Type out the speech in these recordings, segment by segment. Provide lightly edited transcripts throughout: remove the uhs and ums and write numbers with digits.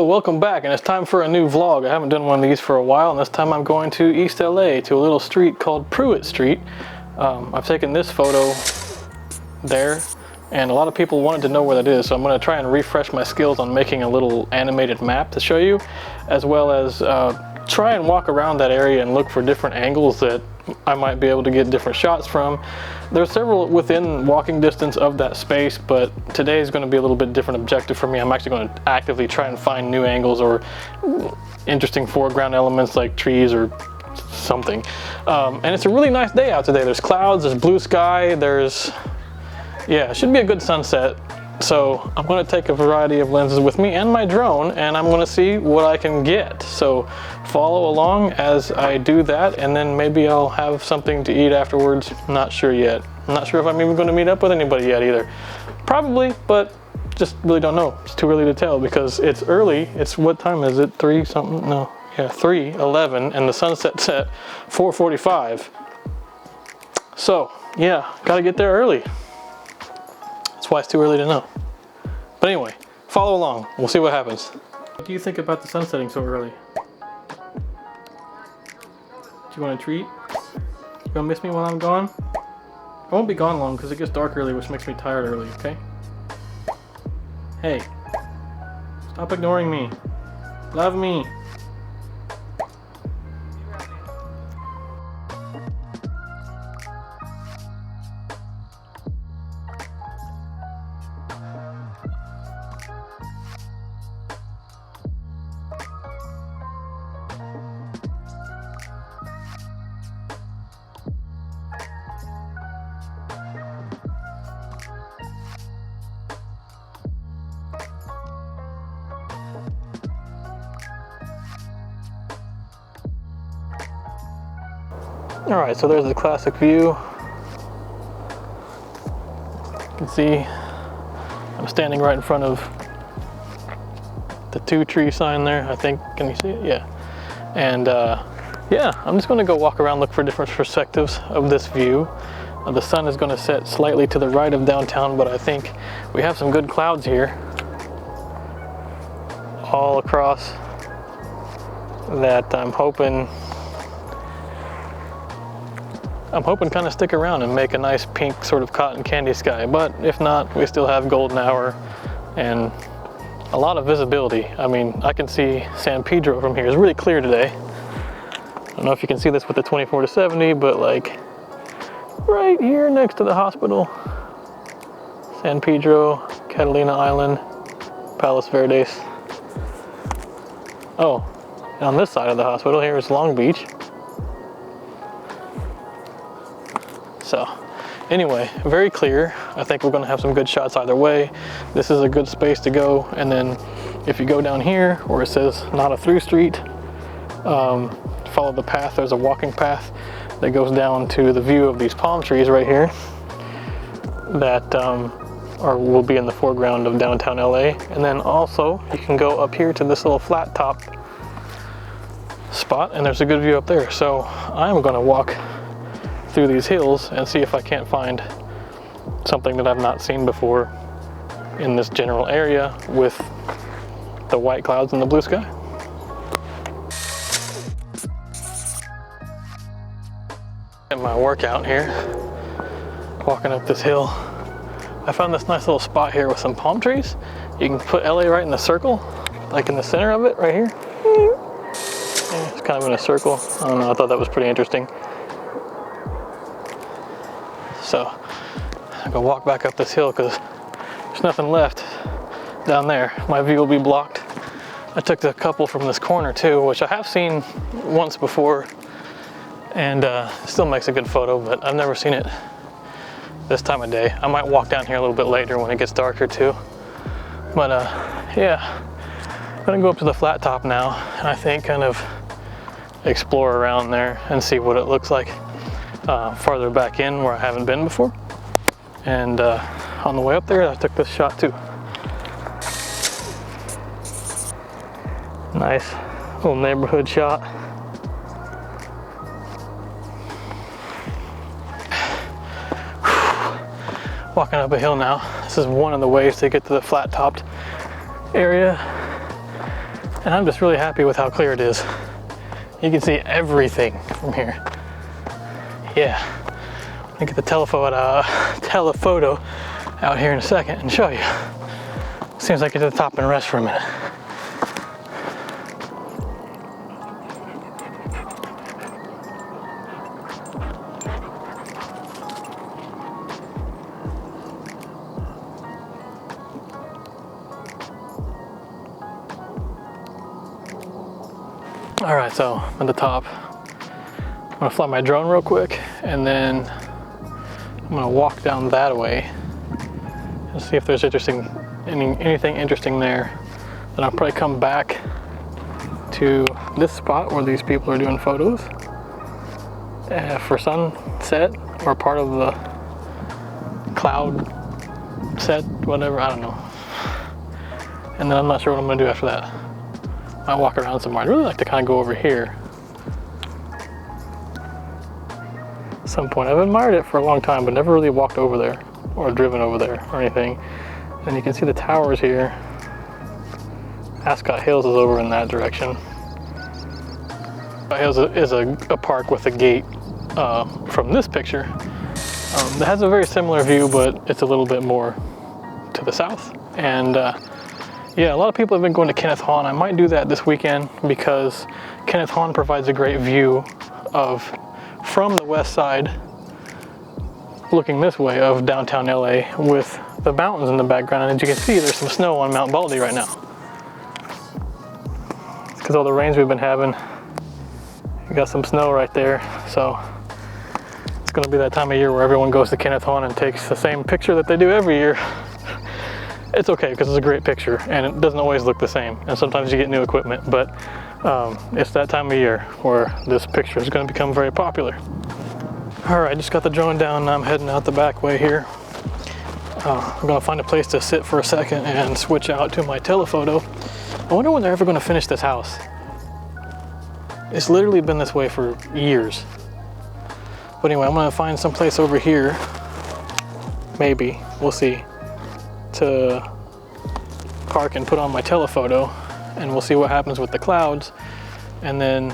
Welcome back, and it's time for a new vlog. I haven't done one of these for a while, and this time I'm going to East L.A. to a little street called Pruitt Street. I've taken this photo there, and a lot of people wanted to know where that is, so I'm going to try and refresh my skills on making a little animated map to show you, as well as try and walk around that area and look for different angles that I might be able to get different shots from. There's several within walking distance of that space, but today is going to be a little bit different objective for me. I'm actually going to actively try and find new angles or interesting foreground elements like trees or something. And it's a really nice day out today. There's clouds, there's blue sky, yeah, it should be a good sunset. So I'm going to take a variety of lenses with me and my drone, and I'm going to see what I can get. So follow along as I do that, and then maybe I'll have something to eat afterwards. Not sure yet. I'm not sure if I'm even going to meet up with anybody yet either. Probably, but just really don't know. It's too early to tell because it's early. It's, what time is it? 3 something? No. Yeah, 3:11, and the sunset's at 4:45. So yeah, gotta get there early. That's why it's too early to know. But anyway, follow along. We'll see what happens. What do you think about the sun setting so early? Do you want a treat? You gonna miss me while I'm gone? I won't be gone long because it gets dark early, which makes me tired early, okay? Hey, stop ignoring me. Love me. Alright, so there's the classic view. You can see I'm standing right in front of the 2 tree sign there, I think. Can you see it? Yeah. And yeah, I'm just going to go walk around, look for different perspectives of this view. The sun is going to set slightly to the right of downtown, but I think we have some good clouds here all across that I'm hoping kind of stick around and make a nice pink sort of cotton candy sky. But if not, we still have golden hour and a lot of visibility. I mean, I can see San Pedro from here. It's really clear today. I don't know if you can see this with the 24-70, but like right here next to the hospital, San Pedro, Catalina Island, Palos Verdes. Oh, and on this side of the hospital here is Long Beach. So anyway, very clear. I think we're going to have some good shots either way. This is a good space to go. And then if you go down here where it says not a through street, follow the path. There's a walking path that goes down to the view of these palm trees right here that will be in the foreground of downtown LA. And then also you can go up here to this little flat top spot, and there's a good view up there. So I'm going to walk through these hills and see if I can't find something that I've not seen before in this general area with the white clouds and the blue sky. Get my workout here, walking up this hill. I found this nice little spot here with some palm trees. You can put LA right in the circle, like in the center of it right here. Yeah, it's kind of in a circle. I don't know, I thought that was pretty interesting. So I'm gonna walk back up this hill because there's nothing left down there. My view will be blocked. I took a couple from this corner too, which I have seen once before, and still makes a good photo, but I've never seen it this time of day. I might walk down here a little bit later when it gets darker too. But yeah, I'm gonna go up to the flat top now, and I think kind of explore around there and see what it looks like. Farther back in where I haven't been before. And on the way up there, I took this shot too. Nice little neighborhood shot. Walking up a hill now. This is one of the ways to get to the flat topped area. And I'm just really happy with how clear it is. You can see everything from here. Yeah, I'll get the telephoto out here in a second and show you. Seems like it's at the top and rest for a minute. All right, so at the top, I'm gonna fly my drone real quick, and then I'm gonna walk down that way and see if there's anything interesting there. Then I'll probably come back to this spot where these people are doing photos for sunset or part of the cloud set, whatever, I don't know. And then I'm not sure what I'm gonna do after that. I walk around somewhere. I'd really like to kind of go over here at some point. I've admired it for a long time, but never really walked over there or driven over there or anything. And you can see the towers here. Ascot Hills is over in that direction. Ascot Hills is a park with a gate from this picture. That has a very similar view, but it's a little bit more to the south. And yeah, a lot of people have been going to Kenneth Hahn. I might do that this weekend because Kenneth Hahn provides a great view from the west side, looking this way, of downtown LA with the mountains in the background. And as you can see, there's some snow on Mount Baldy right now. It's because all the rains we've been having. You got some snow right there. So it's gonna be that time of year where everyone goes to Kenneth Hahn and takes the same picture that they do every year. It's okay because it's a great picture and it doesn't always look the same, and sometimes you get new equipment, but it's that time of year where this picture is going to become very popular. Alright, just got the drone down. Now I'm heading out the back way here. I'm going to find a place to sit for a second and switch out to my telephoto. I wonder when they're ever going to finish this house. It's literally been this way for years. But anyway, I'm going to find some place over here, maybe, we'll see, to park and put on my telephoto, and we'll see what happens with the clouds. And then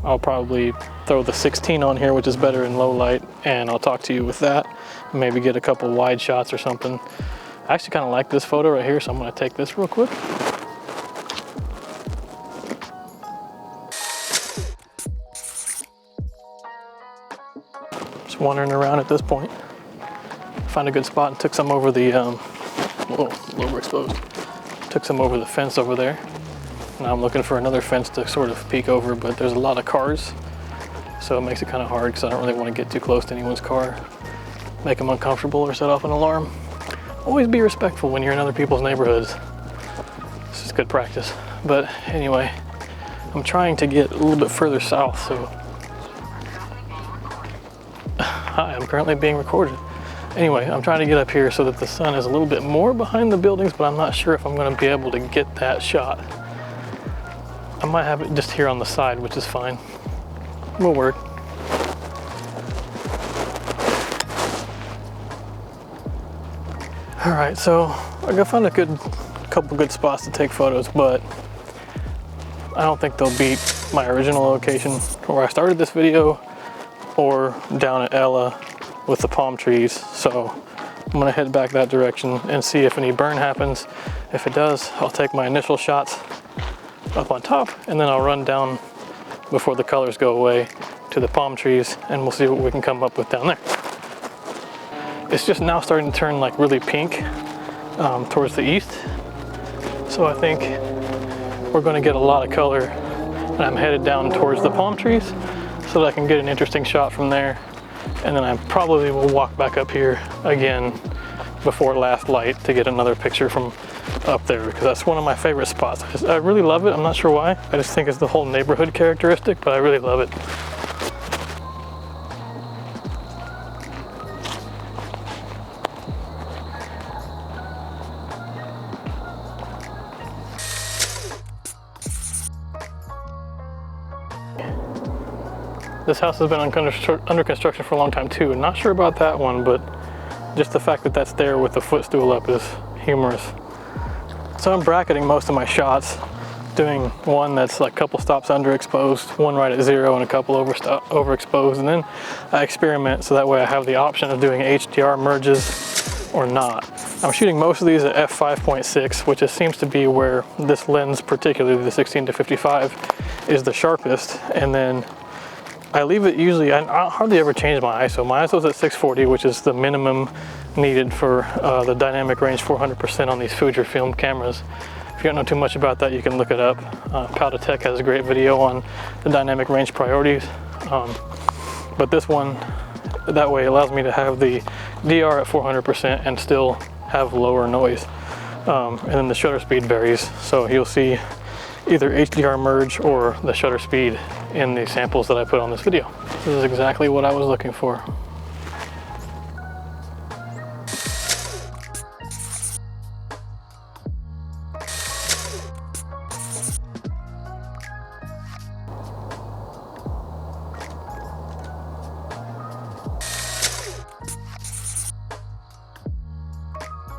I'll probably throw the 16 on here, which is better in low light, and I'll talk to you with that. Maybe get a couple wide shots or something. I actually kind of like this photo right here, so I'm going to take this real quick. Just wandering around at this point. Found a good spot and took some over the whoa, overexposed. Took some over the fence over there. Now I'm looking for another fence to sort of peek over, but there's a lot of cars, so it makes it kind of hard because I don't really want to get too close to anyone's car, make them uncomfortable or set off an alarm. Always be respectful when you're in other people's neighborhoods. This is good practice. But anyway, I'm trying to get a little bit further south, so hi, I'm currently being recorded. Anyway, I'm trying to get up here so that the sun is a little bit more behind the buildings, but I'm not sure if I'm going to be able to get that shot. I might have it just here on the side, which is fine. Will work. All right, so I found a couple good spots to take photos, but I don't think they'll beat my original location where I started this video or down at NELA with the palm trees. So I'm gonna head back that direction and see if any burn happens. If it does, I'll take my initial shots up on top, and then I'll run down before the colors go away to the palm trees, and we'll see what we can come up with down there. It's just now starting to turn like really pink towards the east. So I think we're gonna get a lot of color, and I'm headed down towards the palm trees so that I can get an interesting shot from there. And then I probably will walk back up here again before last light to get another picture from up there, because that's one of my favorite spots. I really love it. I'm not sure why. I just think it's the whole neighborhood characteristic, but I really love it. This house has been under construction for a long time too. Not sure about that one, but just the fact that that's there with the footstool up is humorous. So I'm bracketing most of my shots doing one that's like a couple stops underexposed, one right at 0 and a couple overexposed, and then I experiment so that way I have the option of doing HDR merges or not. I'm shooting most of these at f5.6, which seems to be where this lens, particularly the 16-55, is the sharpest, and then I leave it usually, I hardly ever change my ISO. My ISO is at 640, which is the minimum needed for the dynamic range 400% on these Fujifilm cameras. If you don't know too much about that, you can look it up. Powder has a great video on the dynamic range priorities. But this one, that way allows me to have the DR at 400% and still have lower noise. And then the shutter speed varies. So you'll see either HDR merge or the shutter speed in the samples that I put on this video. This is exactly what I was looking for.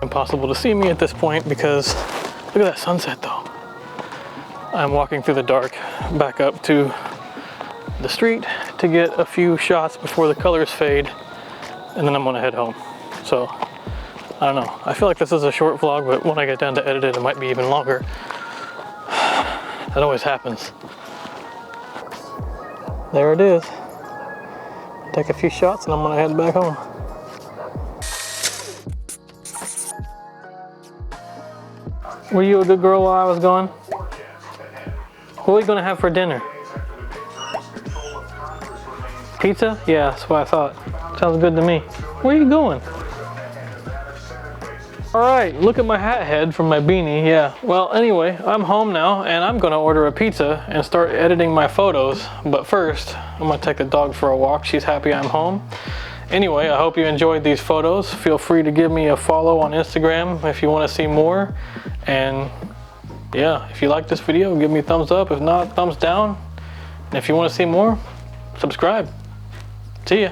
Impossible to see me at this point because look at that sunset though. I'm walking through the dark back up to the street to get a few shots before the colors fade, and then I'm gonna head home. So I don't know, I feel like this is a short vlog, but when I get down to edit it, it might be even longer. That always happens. There it is. Take a few shots and I'm gonna head back home. Were you a good girl while I was gone? What are we gonna have for dinner? Pizza? Yeah, that's what I thought. Sounds good to me. Where are you going? All right, look at my hat head from my beanie. Yeah, well, anyway, I'm home now and I'm gonna order a pizza and start editing my photos. But first, I'm gonna take the dog for a walk. She's happy I'm home. Anyway, I hope you enjoyed these photos. Feel free to give me a follow on Instagram if you wanna see more. And yeah, if you like this video, give me a thumbs up. If not, thumbs down. And if you want to see more, subscribe. See ya.